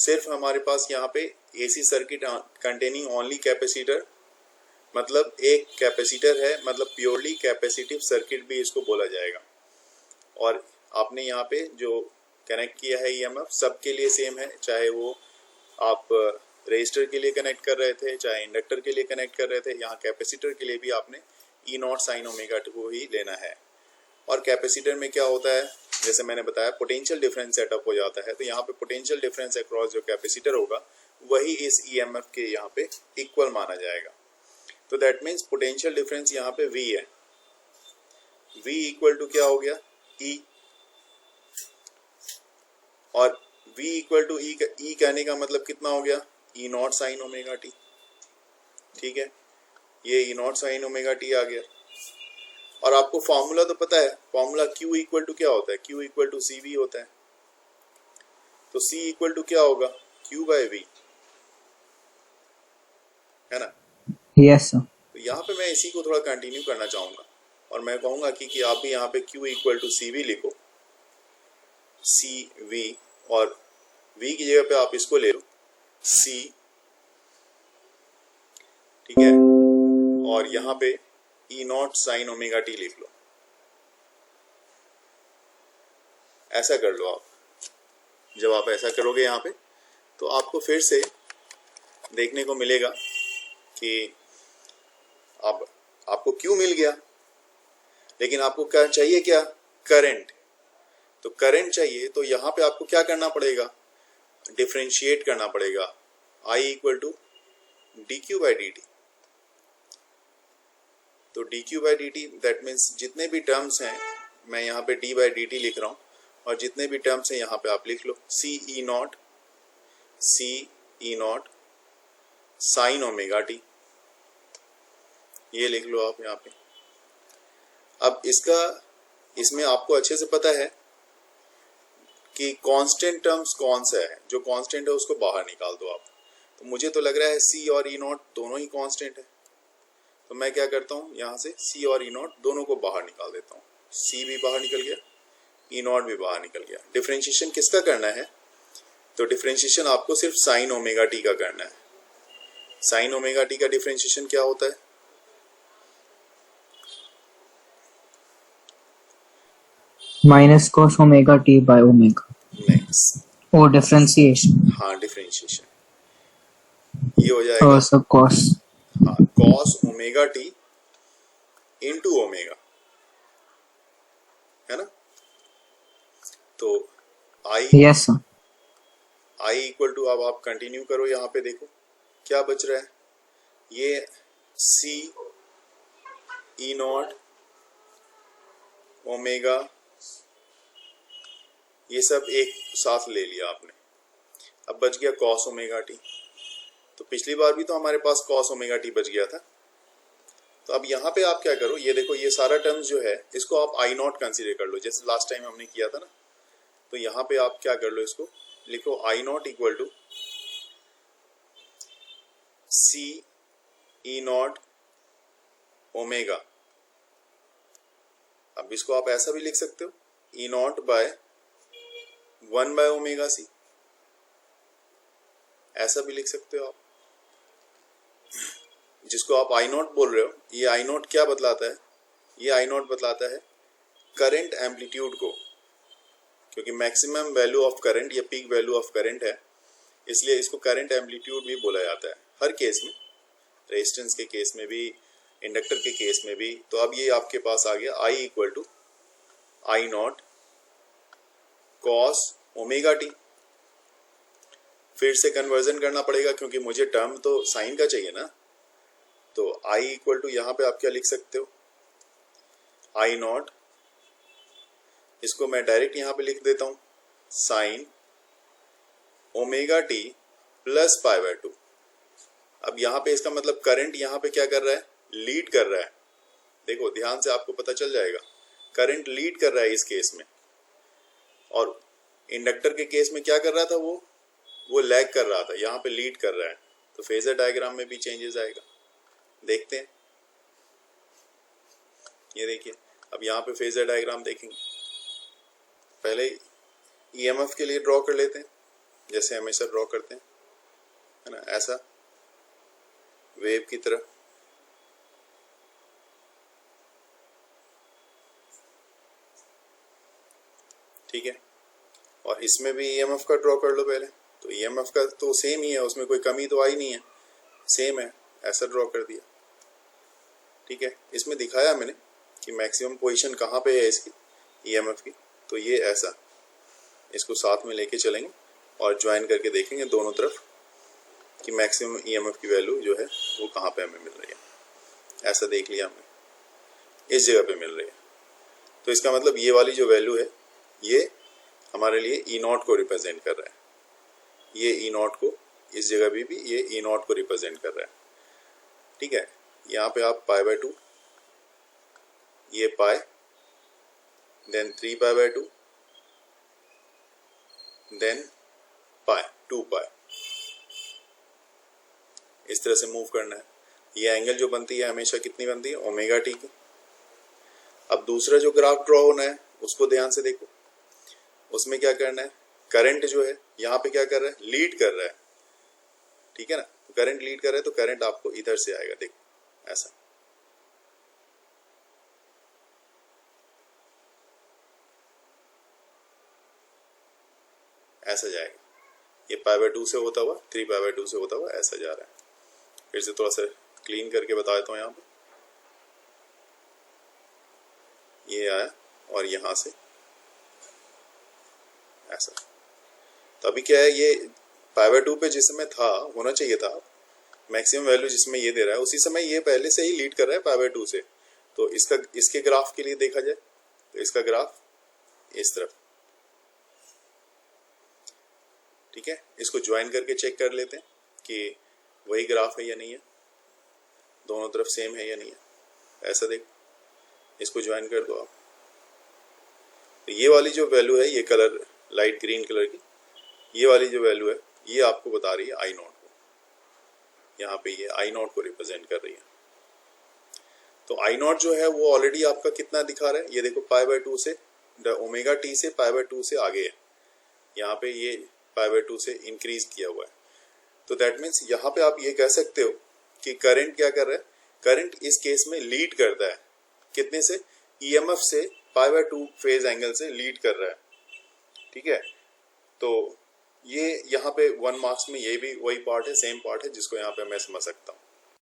सिर्फ हमारे पास यहाँ पे AC circuit containing only capacitor, मतलब एक कैपेसिटर है, मतलब प्योरली कैपेसिटिव सर्किट भी इसको बोला जाएगा। और आपने यहाँ पे जो कनेक्ट किया है ईएमएफ सबके लिए सेम है, चाहे वो आप रेजिस्टर के लिए कनेक्ट कर रहे थे, चाहे इंडक्टर के लिए कनेक्ट कर रहे थे, यहाँ कैपेसिटर के लिए भी आपने ई नॉट साइन ओमेगा टी को ही लेना है। और कैपेसिटर में क्या होता है, जैसे मैंने बताया पोटेंशियल डिफरेंस सेटअप हो जाता है, तो यहाँ पे पोटेंशियल डिफरेंस अक्रॉस जो कैपेसिटर होगा वही इस ईएमएफ के यहाँ पे इक्वल माना जाएगा। तो दैट मीन्स पोटेंशियल डिफरेंस यहाँ पे V है, V इक्वल टू क्या हो गया E, और V इक्वल टू E कहने का मतलब कितना हो गया ई नॉट साइन ओमेगा टी। ठीक है, ये ई नॉट साइन ओमेगा टी आ गया। और आपको फॉर्मूला तो पता है, फॉर्मूला Q इक्वल टू क्या होता है, Q इक्वल टू CV होता है। तो C इक्वल टू क्या होगा Q बाय V, है ना। Yes sir. तो यहाँ पे मैं इसी को थोड़ा कंटिन्यू करना चाहूंगा और मैं कहूंगा कि आप भी यहाँ पे Q इक्वल टू CV लिखो, CV, और V की जगह पे आप इसको ले लो C, ठीक है, और यहाँ पे ई नॉट साइन ओमेगा टी लिख लो। ऐसा कर लो आप, जब आप ऐसा करोगे यहाँ पे तो आपको फिर से देखने को मिलेगा कि अब आपको क्यों मिल गया, लेकिन आपको क्या चाहिए, क्या करंट। तो करंट चाहिए तो यहाँ पे आपको क्या करना पड़ेगा, डिफरेंशिएट करना पड़ेगा, I equal to d q by d t. तो d q by d t that means जितने भी टर्म्स हैं, मैं यहाँ पे डी बाई डी टी लिख रहा हूँ, और जितने भी टर्म्स हैं यहाँ पे आप लिख लो सी E not sine omega T, ये लिख लो आप यहाँ पे। अब इसमें आपको अच्छे से पता है कि कांस्टेंट टर्म्स कौन सा है, जो कांस्टेंट है उसको बाहर निकाल दो आप। तो मुझे तो लग रहा है सी और ई नॉट दोनों ही कांस्टेंट है, तो मैं क्या करता हूँ यहाँ से सी और ई नॉट दोनों को बाहर निकाल देता हूँ। सी भी बाहर निकल गया, ई नॉट भी बाहर निकल गया। डिफरेंशिएशन किसका करना है, तो डिफरेंशिएशन आपको सिर्फ साइन ओमेगा टी का करना है। साइन ओमेगा टी का डिफरेंशिएशन क्या होता है, minus cos omega T by omega. नहीं, और डिफरेंशिएशन, हाँ डिफरेंशिएशन ये हो जाएगा और सब कॉस, हाँ cos omega t into omega, है ना। तो I, yes sir. I equal to, अब आप कंटिन्यू करो, यहाँ पे देखो क्या बच रहा है, ये सी ई नॉट ओमेगा ये सब एक साथ ले लिया आपने, अब बच गया कॉस ओमेगा टी। तो पिछली बार भी तो हमारे पास कॉस ओमेगा टी बच गया था। तो अब यहाँ पे आप क्या करो, ये देखो ये सारा टर्म्स जो है इसको आप आई नॉट कंसिडर कर लो, जैसे लास्ट टाइम हमने किया था ना। तो यहाँ पे आप क्या कर लो, इसको लिखो I naught equal to C E naught omega. अब इसको आप ऐसा भी लिख सकते हो, E naught by 1 by omega C, ऐसा भी लिख सकते हो आप, जिसको आप आई नॉट बोल रहे हो। ये आई नॉट क्या बतलाता है, ये आई नॉट बतलाता है करंट एम्पलीट्यूड को, क्योंकि मैक्सिमम वैल्यू ऑफ करंट या पीक वैल्यू ऑफ करंट है, इसलिए इसको करंट एम्पलीट्यूड भी बोला जाता है हर केस में, रेजिस्टेंस के केस में भी, इंडक्टर के केस में भी। तो अब ये आपके पास आ गया I equal to I naught cos omega t. फिर से कन्वर्जन करना पड़ेगा क्योंकि मुझे टर्म तो साइन का चाहिए ना। तो आई इक्वल टू यहाँ पे आप क्या लिख सकते हो, आई नॉट, इसको मैं डायरेक्ट यहाँ पे लिख देता हूँ sine omega T plus pi by 2। अब यहाँ पे इसका मतलब करंट यहाँ पे क्या कर रहा है, लीड कर रहा है। देखो ध्यान से आपको पता चल जाएगा, करंट लीड कर रहा है इस केस में, और इंडक्टर के केस में क्या कर रहा था, वो लैग कर रहा था, यहाँ पे लीड कर रहा है। तो फेजर डायग्राम में भी चेंजेस आएगा, देखते हैं। ये देखिए, अब यहाँ पे फेजर डायग्राम देखेंगे, पहले ईएमएफ के लिए ड्रॉ कर लेते हैं। जैसे हमेशा ड्रॉ करते हैं, है ना, ऐसा वेव की तरह। ठीक है, और इसमें भी ईएमएफ का ड्रॉ कर लो पहले। तो ईएमएफ का तो सेम ही है, उसमें कोई कमी तो आई नहीं है, सेम है, ऐसा ड्रॉ कर दिया। ठीक है, इसमें दिखाया मैंने कि मैक्सिमम पोजीशन कहाँ पे है इसकी ईएमएफ की। तो ये ऐसा, इसको साथ में लेके चलेंगे और ज्वाइन करके देखेंगे दोनों तरफ कि मैक्सिमम ईएमएफ की वैल्यू जो है वो कहाँ पे हमें मिल रही है। ऐसा देख लिया हमने, इस जगह पे मिल रही है। तो इसका मतलब ये वाली जो वैल्यू है ये हमारे लिए ई नॉट को रिप्रेजेंट कर रहा है। ये ई नॉट को, इस जगह भी ये ई नॉट को रिप्रेजेंट कर रहा है। ठीक है, यहाँ पे आप π/2, ये पाई, देन 3π/2, देन पाई, 2 पाई, इस तरह से मूव करना है। ये एंगल जो बनती है हमेशा कितनी बनती है, ओमेगा टी की। अब दूसरा जो ग्राफ ड्रॉ होना है उसको ध्यान से देखो। उसमें क्या करना है, करंट जो है यहाँ पे क्या कर रहा है, लीड कर रहा है। ठीक है ना, करंट लीड कर रहा है तो करंट आपको इधर से आएगा, देखो ऐसा। ऐसा जाएगा, ये π/2 से होता हुआ, 3π/2 से होता हुआ ऐसा जा रहा है। फिर से थोड़ा सा क्लीन करके बता देता हूँ। यहाँ पे ये आया और यहाँ से ऐसा। तो अभी क्या है, ये π/2 पे जिस समय था, होना चाहिए था मैक्सिमम वैल्यू जिसमें ये दे रहा है, उसी समय ये पहले से ही लीड कर रहा है π/2 से। तो इसका, इसके ग्राफ के लिए देखा जाए तो इसका ग्राफ इस तरफ। ठीक है, इसको ज्वाइन करके चेक कर लेते हैं कि वही ग्राफ है या नहीं है, दोनों तरफ सेम है या नहीं है। ऐसा देखो, इसको ज्वाइन कर दो आप। तो ये वाली जो वैल्यू है, ये कलर लाइट ग्रीन कलर की, ये वाली जो वैल्यू है ये आपको बता रही है आई नॉट को। यहाँ पे ये आई नॉट को रिप्रेजेंट कर रही है। तो आई नॉट जो है वो ऑलरेडी आपका कितना दिखा रहा है, ये देखो π/2 से, ओमेगा टी से π/2 से आगे है। यहाँ पे ये π/2 से इंक्रीज किया हुआ है। तो दैट मीन्स यहाँ पे आप ये कह सकते हो कि करंट क्या कर रहा है, करंट इस केस में लीड करता है। कितने से, ईएमएफ से π/2 फेज एंगल से लीड कर रहा है। ठीक है, तो ये यहाँ पे 1 मार्क्स में ये भी वही पार्ट है, सेम पार्ट है जिसको यहाँ पे मैं समझ सकता हूँ।